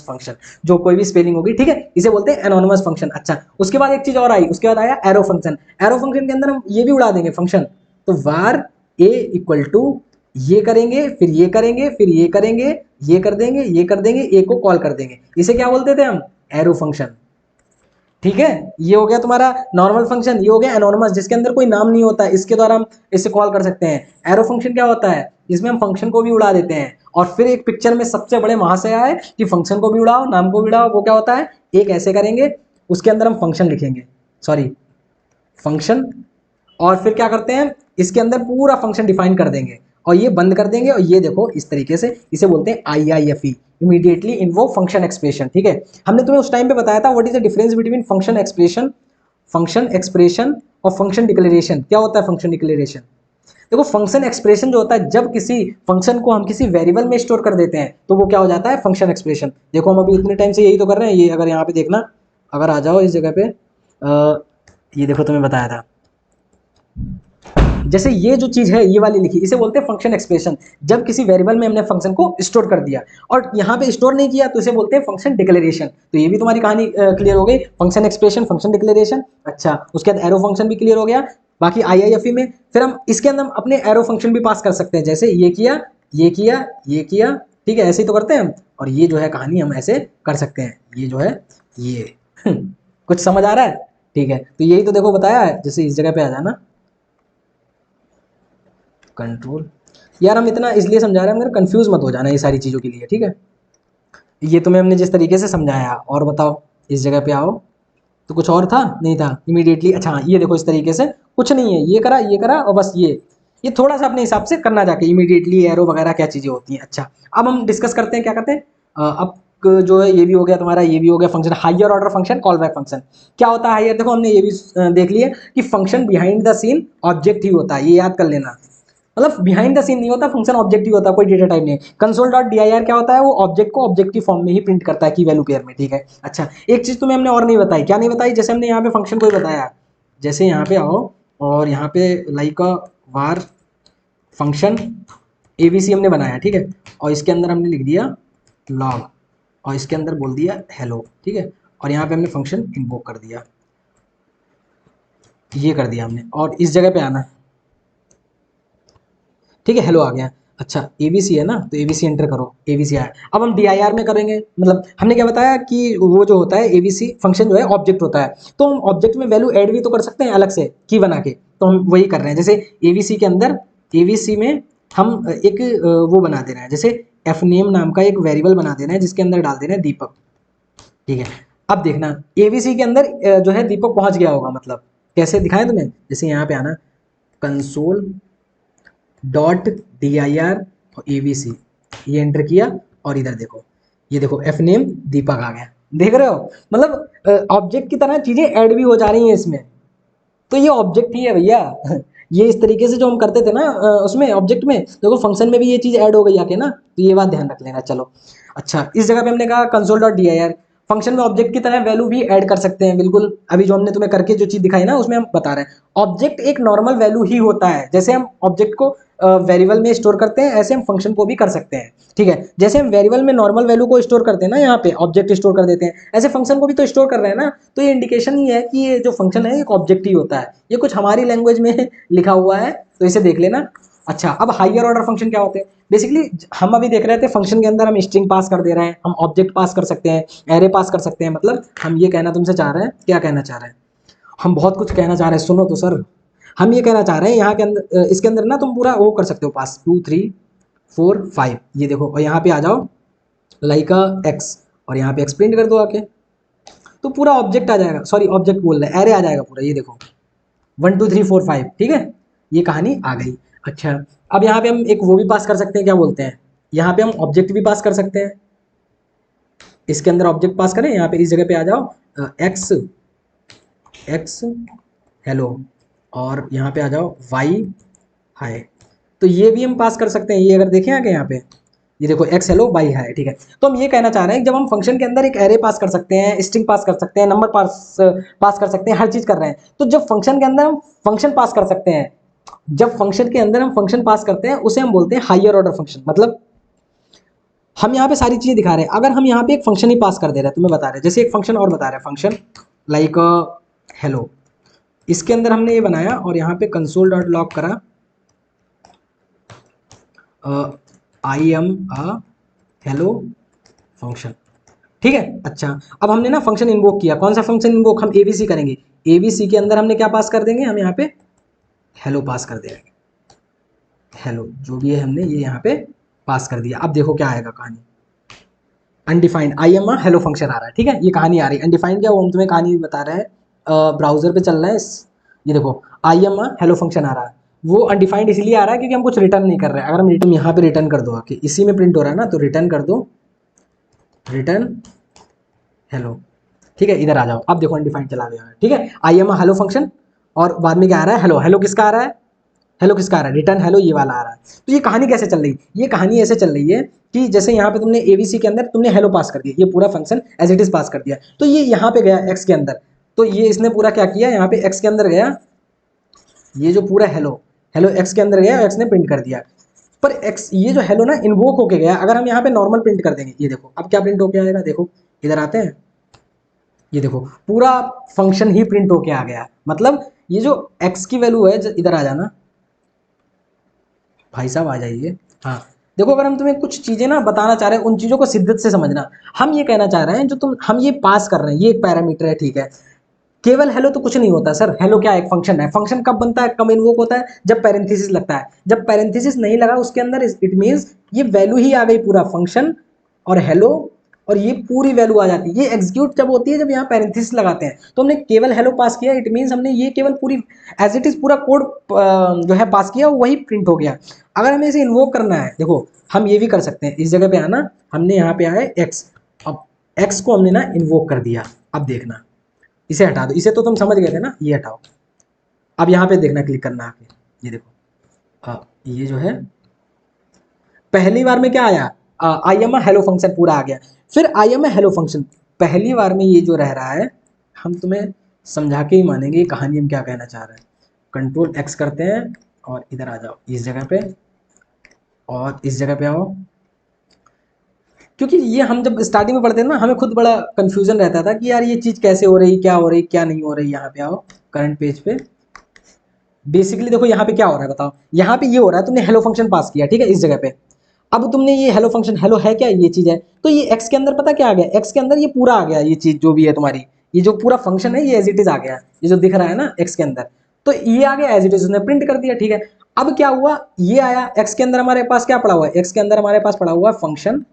फंक्शन, जो कोई भी स्पेलिंग होगी, ठीक है, इसे बोलते हैं एनोनिमस फंक्शन। अच्छा, उसके बाद एक चीज और आई, उसके बाद आया एरो फंक्शन। एरो फंक्शन के अंदर हम ये भी उड़ा देंगे फंक्शन, तो var a इक्वल टू ये करेंगे, फिर ये करेंगे, फिर ये करेंगे, ये कर देंगे, ये कर देंगे, ए को कॉल कर देंगे, इसे क्या बोलते थे हम, एरो फंक्शन। ठीक है, ये हो गया तुम्हारा नॉर्मल फंक्शन, ये हो गया एनोनिमस जिसके अंदर कोई नाम नहीं होता, इसके द्वारा हम इसे कॉल कर सकते हैं। एरो फंक्शन क्या होता है, इसमें हम फंक्शन को भी उड़ा देते हैं, और फिर एक पिक्चर में सबसे बड़े महाशय आए कि फंक्शन को भी उड़ाओ, नाम को भी उड़ाओ, वो क्या होता है, एक ऐसे करेंगे, उसके अंदर हम फंक्शन लिखेंगे, सॉरी फंक्शन, और फिर क्या करते हैं, इसके अंदर पूरा फंक्शन डिफाइन कर देंगे, और ये बंद कर देंगे, और ये देखो इस तरीके से, इसे बोलते हैं IIFE, immediately invoke function expression. ठीक है, हमने तुम्हें उस टाइम पे बताया था what is the difference between function expression और फंक्शन डिक्लेरेशन। क्या होता है फंक्शन डिक्लेरेशन, देखो फंक्शन एक्सप्रेशन जो होता है, जब किसी फंक्शन को हम किसी वेरिएबल में स्टोर कर देते हैं तो वो क्या हो जाता है, फंक्शन एक्सप्रेशन। देखो हम अभी इतने टाइम से यही तो कर रहे हैं, ये अगर यहाँ पे देखना, अगर आ जाओ इस जगह पे, ये देखो तुम्हें बताया था, जैसे ये जो चीज है ये वाली लिखी, इसे बोलते हैं फंक्शन एक्सप्रेशन। जब किसी वेरिएबल में हमने फंक्शन को स्टोर कर दिया और यहाँ पे स्टोर नहीं किया तो इसे बोलते हैं फंक्शन डिक्लेरेशन। तो ये भी तुम्हारी कहानी क्लियर हो गई, फंक्शन एक्सप्रेशन, फंक्शन डिक्लेरेशन। अच्छा, उसके बाद एरो फंक्शन भी क्लियर हो गया। बाकी IIFE में फिर हम इसके अंदर अपने एरो फंक्शन भी पास कर सकते हैं, जैसे ये किया, ये किया, ये किया, ठीक है, ऐसे ही तो करते हैं हम। और ये जो है कहानी हम ऐसे कर सकते हैं, ये जो है ये कुछ समझ आ रहा है, ठीक है। तो यही तो देखो बताया है, जैसे इस जगह पे आ जाना कंट्रोल, यार हम इतना इसलिए समझा रहे हैं मगर कंफ्यूज मत हो जाना ये सारी चीज़ों के लिए, ठीक है। ये तुम्हें हमने जिस तरीके से समझाया, और बताओ इस जगह पे आओ, तो कुछ और था नहीं था इमीडिएटली। अच्छा हाँ, ये देखो इस तरीके से कुछ नहीं है, ये करा और बस ये थोड़ा सा अपने हिसाब से करना जाके, इमीडिएटली एरो वगैरह क्या चीज़ें होती हैं। अच्छा, अब हम डिस्कस करते हैं, क्या करते हैं, अब जो है ये भी हो गया तुम्हारा, ये भी हो गया function, higher order function, call back function. क्या होता है हायर, देखो हमने ये भी देख लिया कि function behind the scene object ही होता है, ये याद कर लेना। मतलब बिहाइंड द सीन नहीं होता, फंक्शन ऑब्जेक्ट ही होता है, कोई डेटा टाइप नहीं। कंसोल डॉट dir क्या होता है, वो ऑब्जेक्ट को ऑब्जेक्ट की फॉर्म में ही प्रिंट करता है की वैल्यू पेयर में, ठीक है। अच्छा, एक चीज तुम्हें हमने और नहीं बताई, क्या नहीं बताई, जैसे हमने यहाँ पे फंक्शन को ही बताया, जैसे यहाँ पे आओ और यहाँ पे लाइक वार फंक्शन ABC हमने बनाया, ठीक है, और इसके अंदर हमने लिख दिया लॉग, और इसके अंदर बोल दिया हेलो, ठीक है, और यहाँ पे हमने फंक्शन इन्वोक कर दिया, ये कर दिया हमने, और इस जगह पे आना, ठीक है, हेलो आ गया। अच्छा, ABC है ना, तो ABC एंटर करो, ABC आया। अब हम dir में करेंगे, मतलब हमने क्या बताया कि वो जो होता है ABC फंक्शन जो है ऑब्जेक्ट होता है, तो हम ऑब्जेक्ट में वैल्यू ऐड भी तो कर सकते हैं अलग से की बना के, तो हम वही कर रहे हैं। जैसे ABC के अंदर, ABC में हम एक वो बना दे रहे हैं, जैसे fname नाम का एक वेरिएबल बना दे रहे हैं जिसके अंदर डाल दे रहे हैं दीपक, ठीक है। अब देखना ABC के अंदर जो है दीपक पहुंच गया होगा, मतलब कैसे दिखाएं तुम्हें, जैसे यहाँ पे आना कंसोल डॉट dir और ABC, ये एंटर किया, और इधर देखो, ये देखो fname दीपक आ गया, देख रहे हो, मतलब ऑब्जेक्ट की तरह चीजें ऐड भी हो जा रही हैं इसमें, तो ये ऑब्जेक्ट ही है भैया ये इस तरीके से जो हम करते थे ना उसमें ऑब्जेक्ट में, देखो फंक्शन में भी ये चीज ऐड हो गई आके ना, तो ये बात ध्यान रख लेना। चलो, अच्छा, इस जगह पे हमने कहा कंसोल डॉट dir, फंक्शन में ऑब्जेक्ट की तरह वैल्यू भी ऐड कर सकते हैं, बिल्कुल अभी जो हमने तुम्हें करके जो चीज दिखाई ना उसमें हम बता रहे हैं, ऑब्जेक्ट एक नॉर्मल वैल्यू ही होता है, जैसे हम ऑब्जेक्ट को वेरिएबल में स्टोर करते हैं ऐसे हम फंक्शन को भी कर सकते हैं, ठीक है। जैसे हम वेरिएबल में नॉर्मल वैल्यू को स्टोर करते हैं ना, यहाँ पे ऑब्जेक्ट स्टोर कर देते हैं, ऐसे फंक्शन को भी तो स्टोर कर रहे हैं ना, तो ये इंडिकेशन ही है कि ये जो फंक्शन है एक ऑब्जेक्ट ही होता है, ये कुछ हमारी लैंग्वेज में लिखा हुआ है, तो इसे देख लेना। अच्छा, अब हायर ऑर्डर फंक्शन क्या होते हैं, बेसिकली हम अभी देख रहे थे फंक्शन के अंदर हम स्ट्रिंग पास कर दे रहे हैं, हम ऑब्जेक्ट पास कर सकते हैं, एरे पास कर सकते हैं, मतलब हम ये कहना तुमसे चाह रहे हैं, क्या कहना चाह रहे हैं, हम बहुत कुछ कहना चाह रहे हैं, सुनो तो सर। हम ये कहना चाह रहे हैं यहाँ के अंदर, इसके अंदर ना तुम पूरा वो कर सकते हो पास, 2 3 4 5, ये देखो, और यहाँ पे आ जाओ लाइक एक्स, और यहाँ पे एक्सप्लेन कर दो आके, तो पूरा ऑब्जेक्ट आ जाएगा, सॉरी ऑब्जेक्ट बोल रहा है, एरे आ जाएगा पूरा, ये देखो 1 2 3 4 5, ठीक है, ये कहानी आ गई। अच्छा, अब यहाँ पे हम एक वो भी पास कर सकते हैं, क्या बोलते हैं, यहाँ पे हम ऑब्जेक्ट भी पास कर सकते हैं, इसके अंदर ऑब्जेक्ट पास करें, यहाँ पे इस जगह पे आ जाओ एक्स एक्स हेलो, और यहाँ पे आ जाओ वाई हाय, तो ये भी हम पास कर सकते हैं, ये अगर देखें आगे यहाँ पे, ये देखो एक्स हेलो वाई है, ठीक है। तो हम ये कहना चाह रहे हैं जब हम फंक्शन के अंदर एक एरे पास कर सकते हैं, स्ट्रिंग पास कर सकते हैं, नंबर पास कर सकते हैं, हर चीज कर रहे हैं, तो जब फंक्शन के अंदर हम फंक्शन पास कर सकते हैं, जब फंक्शन के अंदर हम फंक्शन पास करते हैं उसे हम बोलते हैं हायर ऑर्डर फंक्शन। मतलब हम यहाँ पे सारी चीजें दिखा रहे हैं। अगर हम यहाँ पे एक फंक्शन ही पास कर दे रहे हैं, तुम्हें बता रहे हैं, जैसे एक फंक्शन और बता रहे हैं, फंक्शन लाइक हेलो, इसके अंदर हमने ये बनाया और यहाँ पे कंसोल डॉट लॉग करा आई एम अ हेलो फंक्शन, ठीक है। अच्छा, अब हमने ना फंक्शन इन्वोक किया, कौन सा फंक्शन इन्वोक, हम एबीसी करेंगे। एबीसी के अंदर हमने क्या पास कर देंगे, हम यहाँ पे हेलो पास कर देंगे, हेलो जो भी है हमने ये यहाँ पे पास कर दिया। अब देखो क्या आएगा कहानी, undefined I am a hello function आ रहा है, ठीक है। ये कहानी आ रही है अनडिफाइंड, क्या वो हम तुम्हें कहानी बता रहे हैं, ब्राउजर पे चल रहा है ये देखो I am a hello function आ रहा है। वो अनडिफाइंड इसलिए आ रहा है क्योंकि हम कुछ रिटर्न नहीं कर रहे हैं। अगर हम रिटर्न यहाँ पे रिटर्न कर दो कि इसी में प्रिंट हो रहा है ना, तो रिटर्न कर दो रिटर्न हेलो, ठीक है। इधर आ जाओ, अब देखो अनडिफाइंड चला गया है, ठीक है। आई एम अ हेलो फंक्शन और बाद में क्या आ रहा है, हेलो। हेलो किसका आ रहा है, हेलो किसका आ रहा है, रिटर्न हेलो ये वाला आ रहा है। तो ये कहानी कैसे चल रही है, ये कहानी ऐसे चल रही है कि जैसे यहाँ पे तुमने एबीसी के अंदर तुमने हेलो पास कर दिया, ये पूरा function as it is pass कर दिया, तो ये यहाँ पे गया एक्स के अंदर, तो ये इसने पूरा क्या किया, यहाँ पे एक्स के अंदर गया, ये जो पूरा हेलो हेलो एक्स के अंदर गया, एक्स ने प्रिंट कर दिया। पर एक्स ये जो हेलो ना इन्वोक होके गया, अगर हम यहाँ पे नॉर्मल प्रिंट कर देंगे, ये देखो अब क्या प्रिंट होके आएगा, देखो इधर आते हैं, ये देखो पूरा फंक्शन ही प्रिंट होके आ गया। मतलब ये जो एक्स की वैल्यू है, इधर आ जाना भाई साहब, आ जाइए। हाँ देखो, अगर हम तुम्हें कुछ चीजें ना बताना चाह रहे हैं, उन चीजों को शिद्दत से समझना। हम ये कहना चाह रहे हैं जो तुम हम ये पास कर रहे हैं, ये एक पैरामीटर है, ठीक है। केवल हेलो तो कुछ नहीं होता सर, हेलो क्या एक फंक्शन है। फंक्शन कब बनता है, कब इन्वोक होता है, जब पैरेंथेसिस लगता है। जब पैरेंथेसिस नहीं लगा उसके अंदर, इट मींस ये वैल्यू ही आ गई पूरा फंक्शन और हेलो, और ये पूरी वैल्यू आ जाती है। ये एग्जीक्यूट जब होती है जब यहाँ पैरेंथेसिस लगाते हैं, तो हमने केवल हेलो पास किया, इट मींस हमने ये केवल पूरी एज इट इज पूरा कोड जो है पास किया, वही प्रिंट हो गया। अगर हमें इसे इन्वोक करना है, देखो हम ये भी कर सकते हैं, इस जगह पे आना, हमने यहाँ पे आया एक्स, अब एक्स को हमने ना इन्वोक कर दिया। अब देखना, इसे हटा दो, इसे तो तुम समझ गए थे ना, ये हटाओ। अब यहाँ पे देखना, क्लिक करना आके, ये देखो ये जो है पहली बार में क्या आया, आई एम अ हेलो फंक्शन पूरा आ गया। फिर आई एम अ हेलो फंक्शन पहली बार में ये जो रह रहा है, हम तुम्हें समझा के ही मानेंगे ये कहानी हम क्या कहना चाह रहे हैं। कंट्रोल एक्स करते हैं और इधर आ जाओ इस जगह पे और इस जगह पे आओ, क्योंकि ये हम जब स्टार्टिंग में पढ़ते हैं ना, हमें खुद बड़ा कंफ्यूजन रहता था कि यार ये चीज़ कैसे हो रही, क्या हो रही, क्या नहीं हो रही। यहाँ पे आओ करंट पेज पे, बेसिकली देखो यहाँ पे क्या हो रहा है बताओ, यहाँ पे ये हो रहा है तुमने हेलो फंक्शन पास किया, ठीक है, इस जगह पे। अब तुमने ये हेलो फंक्शन, हेलो है क्या, ये चीज है, तो ये एक्स के अंदर पता क्या आ गया, एक्स के अंदर ये पूरा आ गया, ये चीज जो भी है तुम्हारी, ये जो पूरा फंक्शन है ये एज इट इज आ गया, ये जो दिख रहा है ना एक्स के अंदर, तो ये आ गया एज इट इज, उसने प्रिंट कर दिया, ठीक है। अब क्या हुआ, ये आया एक्स के अंदर, हमारे पास क्या पड़ा हुआ है, एक्स के अंदर हमारे पास पड़ा हुआ है फंक्शन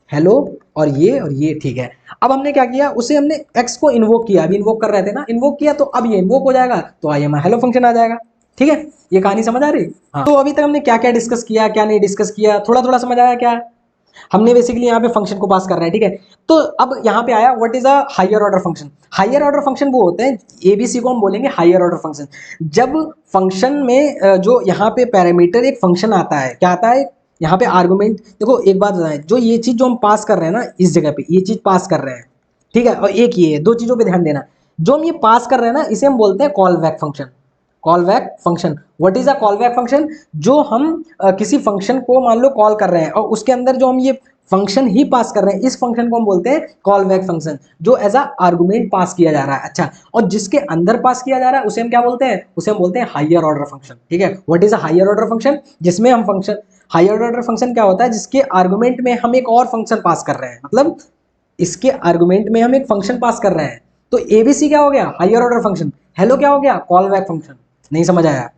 हेलो और ये ठीक है। अब हमने क्या किया, उसे हमने एक्स को इन्वोक किया, अभी इन्वोक कर रहे थे ना, इन्वोक किया तो अब ये इन्वोक हो जाएगा, तो आई एम हेलो फंक्शन आ जाएगा, ठीक है। ये कहानी समझ आ रही। हाँ, तो अभी तक हमने क्या क्या डिस्कस किया, क्या नहीं डिस्कस किया, थोड़ा थोड़ा समझ आया क्या। हमने बेसिकली यहाँ पे फंक्शन को पास कर रहा है, ठीक है। तो अब यहाँ पे आया what is a higher order function. Higher order function वो होते हैं, एबीसी को हम बोलेंगे हायर ऑर्डर फंक्शन। जब फंक्शन में जो यहाँ पे पैरामीटर एक फंक्शन आता है, क्या आता है, यहाँ पे आर्गुमेंट। देखो एक बात बताएं, जो ये चीज जो हम पास कर रहे हैं ना, इस जगह पे ये चीज पास कर रहे हैं, ठीक है। और एक ये दो चीजों पे ध्यान देना, जो हम ये पास कर रहे हैं ना, इसे हम बोलते हैं call back function. Call back function, what is a call back function, जो हम किसी फंक्शन को मान लो कॉल कर रहे हैं और उसके अंदर जो हम ये फंक्शन ही पास कर रहे हैं, इस फंक्शन को हम बोलते हैं कॉल बैक फंक्शन, जो एज अ आर्गुमेंट पास किया जा रहा है। अच्छा, और जिसके अंदर पास किया जा रहा है उसे हम क्या बोलते हैं, उसे हम बोलते हैं हायर ऑर्डर फंक्शन, ठीक है। What is a higher order function, जिसमें हम फंक्शन, हायर ऑर्डर फंक्शन क्या होता है, जिसके आर्गुमेंट में हम एक और फंक्शन पास कर रहे हैं, मतलब इसके आर्गुमेंट में हम एक फंक्शन पास कर रहे हैं। तो एबीसी क्या हो गया, हायर ऑर्डर फंक्शन। हेलो क्या हो गया, कॉल बैक फंक्शन। नहीं समझ आया,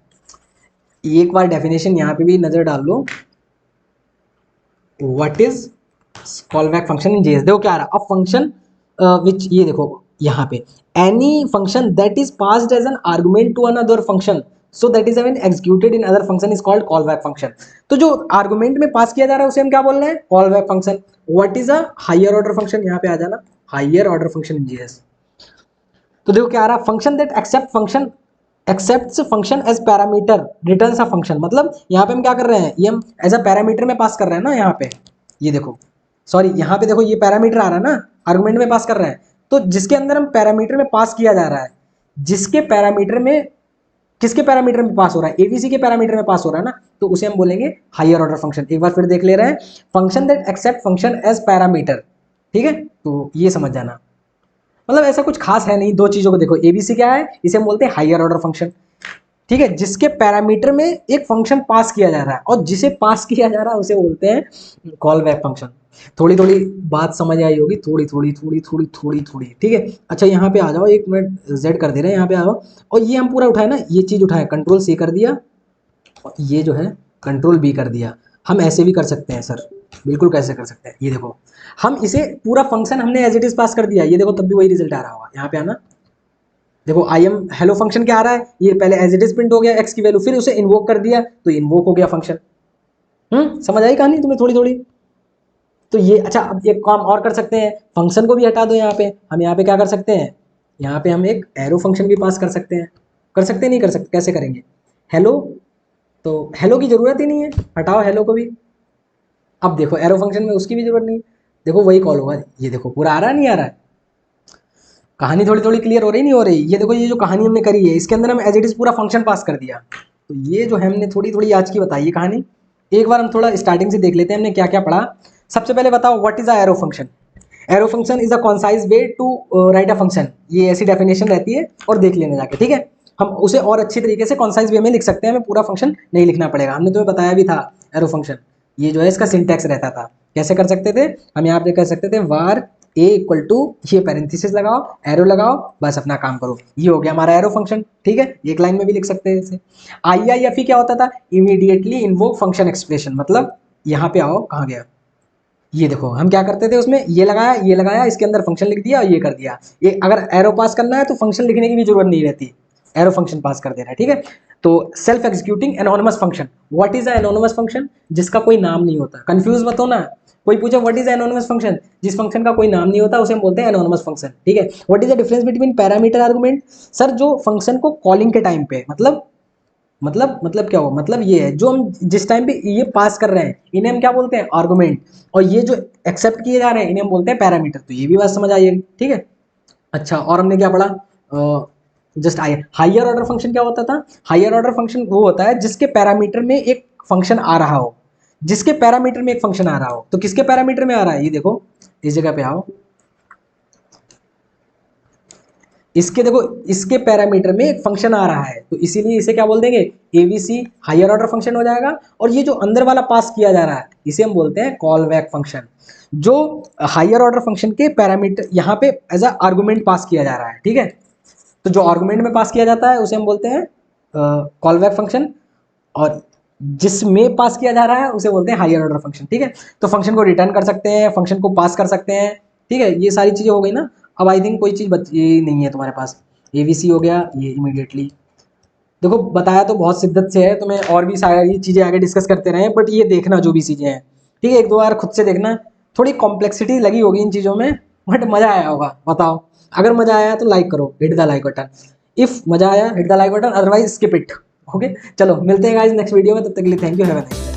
एक बार डेफिनेशन यहां पे भी नजर डाल लो, what is call back function in JS. देखो क्या आ रहा है, अ फंक्शन विच, ये देखो यहाँ पे, any function that is passed as an argument to another function so that is even executed in other function is called call back function. तो जो आर्गुमेंट में पास किया जा रहा है उसे हम क्या बोल रहे हैं, call back function. What is a higher order function, यहाँ पे आ जाना, higher order function in JS. तो देखो क्या आ रहा है, function that accepts function as parameter returns a function. मतलब यहाँ पे हम क्या कर रहे हैं, ये हम एज अ पैरामीटर में पास कर रहे हैं ना यहाँ पे, ये देखो, सॉरी यहाँ पे देखो ये पैरामीटर आ रहा है ना, आर्गुमेंट में पास कर रहा है, तो जिसके अंदर हम पैरामीटर में पास किया जा रहा है, जिसके पैरामीटर में, किसके पैरामीटर में पास हो रहा है, एबीसी के पैरामीटर में पास हो रहा है ना, तो उसे हम बोलेंगे हायर ऑर्डर फंक्शन। एक बार फिर देख ले रहे हैं, function that accept function as parameter, ठीक है, तो ये समझ जाना। मतलब ऐसा कुछ खास है नहीं, दो चीजों को देखो, एबीसी क्या है, इसे हम बोलते हैं हायर ऑर्डर फंक्शन, ठीक है, जिसके पैरामीटर में एक फंक्शन पास किया जा रहा है, और जिसे पास किया जा रहा है उसे बोलते हैं कॉल बैक फंक्शन। थोड़ी थोड़ी बात समझ आई होगी, थोड़ी थोड़ी थोड़ी थोड़ी थोड़ी थोड़ी, ठीक है। अच्छा यहाँ पे आ जाओ, एक मिनट जेड कर दे रहे हैं, यहाँ पे आ जाओ, और ये हम पूरा उठाए ना, ये चीज उठाए, कंट्रोल सी कर दिया, और ये जो है कंट्रोल बी कर दिया। हम ऐसे भी कर सकते हैं सर, बिल्कुल कैसे कर सकते हैं, ये देखो, हम इसे पूरा फंक्शन हमने एज इट इज पास कर दिया, ये देखो तब भी वही रिजल्ट आ रहा होगा। यहाँ पे आना, देखो आई एम हेलो फंक्शन क्या आ रहा है, ये पहले एज इट इज प्रिंट हो गया एक्स की वैल्यू, फिर उसे इन्वोक कर दिया तो इन्वोक हो गया फंक्शन। समझ आई कहानी तुम्हें थोड़ी थोड़ी? तो ये, अच्छा अब एक काम और कर सकते हैं, फंक्शन को भी हटा दो यहाँ पे, हम यहाँ पे क्या कर सकते हैं, यहाँ पे हम एक एरो फंक्शन भी पास कर सकते हैं, कर सकते हैं नहीं कर सकते, कैसे करेंगे, हेलो, तो हेलो की जरूरत ही नहीं है, हटाओ हेलो को भी। अब देखो एरो फंक्शन में उसकी भी जरूरत नहीं, देखो वही कॉल होगा, ये देखो पूरा आ रहा है नहीं आ रहा है, कहानी थोड़ी थोड़ी क्लियर हो रही नहीं हो रही, ये देखो ये जो कहानी हमने करी है इसके अंदर हम एज इट इज पूरा फंक्शन पास कर दिया। तो ये जो हमने थोड़ी थोड़ी आज की बताई है कहानी, एक बार हम थोड़ा स्टार्टिंग से देख लेते हैं हमने क्या क्या पढ़ा। सबसे पहले बताओ what is a arrow function. Arrow function is a concise way to write a function, ये ऐसी डेफिनेशन रहती है, और देख लेना जाके, ठीक है, हम उसे और अच्छी तरीके से कॉन्साइज वे में लिख सकते हैं, हमें पूरा फंक्शन नहीं लिखना पड़ेगा, हमने तुम्हें बताया भी था एरो फंक्शन, ये जो है इसका सिंटैक्स रहता था, कैसे कर सकते थे हम, यहाँ पे कर सकते थे वार ए इक्वल टू, ये पैरेंथेसिस लगाओ, एरो लगाओ, बस अपना काम करो, ये हो गया हमारा एरो फंक्शन, ठीक है, एक लाइन में भी लिख सकते हैं इसे। IIFE क्या होता था, इमीडिएटली इन्वोक फंक्शन एक्सप्रेशन, मतलब यहाँ पे आओ, कहाँ गया, ये देखो हम क्या करते थे उसमें, ये लगाया इसके अंदर फंक्शन लिख दिया और ये कर दिया, ये अगर एरो पास करना है तो फंक्शन लिखने की भी जरूरत नहीं रहती, एरो फंक्शन पास कर दे रहा है, ठीक है। तो self executing anonymous function, what is a anonymous function, जिसका कोई नाम नहीं होता, कंफ्यूज मत होना, कोई पूछे व्हाट इज एनोनिमस फंक्शन, जिस फंक्शन का कोई नाम नहीं होता उसे हम बोलते हैं एनोनिमस फंक्शन, ठीक है। What is the difference between parameter argument, sir जो फंक्शन को कॉलिंग के टाइम पे, मतलब क्या हुआ, मतलब ये है जो हम जिस टाइम पे ये पास कर रहे हैं इन्हें हम क्या बोलते हैं, आर्गुमेंट, और ये जो एक्सेप्ट किए जा रहे हैं इन्हें हम बोलते हैं पैरामीटर, तो ये भी बात समझ आई है, ठीक है। अच्छा और हमने क्या पढ़ा, जस्ट आइए, हायर ऑर्डर फंक्शन क्या होता था, हायर ऑर्डर फंक्शन वो होता है जिसके पैरामीटर में एक फंक्शन आ रहा हो, जिसके पैरामीटर में एक फंक्शन आ रहा हो, तो किसके पैरामीटर में आ रहा है, ये देखो इस जगह पे आओ, इसके देखो इसके पैरामीटर में एक फंक्शन आ रहा है, तो इसीलिए इसे क्या बोल देंगे, एबीसी हायर ऑर्डर फंक्शन हो जाएगा, और ये जो अंदर वाला पास किया जा रहा है इसे हम बोलते हैं कॉल बैक फंक्शन, जो हायर ऑर्डर फंक्शन के पैरामीटर यहाँ पे एज अ आर्गुमेंट पास किया जा रहा है, ठीक है। तो जो आर्गुमेंट में पास किया जाता है उसे हम बोलते हैं कॉल बैक फंक्शन, और जिसमें पास किया जा रहा है उसे बोलते हैं हायर ऑर्डर फंक्शन, ठीक है। तो फंक्शन को रिटर्न कर सकते हैं, फंक्शन को पास कर सकते हैं, ठीक है, ये सारी चीज़ें हो गई ना। अब आई थिंक कोई चीज़ बची नहीं है तुम्हारे पास, एवीसी हो गया ये इमीडिएटली, देखो बताया तो बहुत शिद्दत से है तुम्हें, और भी सारी चीज़ें आगे डिस्कस करते रहे, बट ये देखना जो भी चीज़ें हैं, ठीक है, एक दो बार खुद से देखना, थोड़ी कॉम्प्लेक्सिटी लगी होगी इन चीज़ों में, बट मज़ा आया होगा, बताओ, अगर मज़ा आया तो लाइक करो, hit the like button, if मज़ा आया hit the like button, otherwise skip it, okay. चलो मिलते हैं गाइस नेक्स्ट वीडियो में, तब तक के लिए thank you, have a nice day.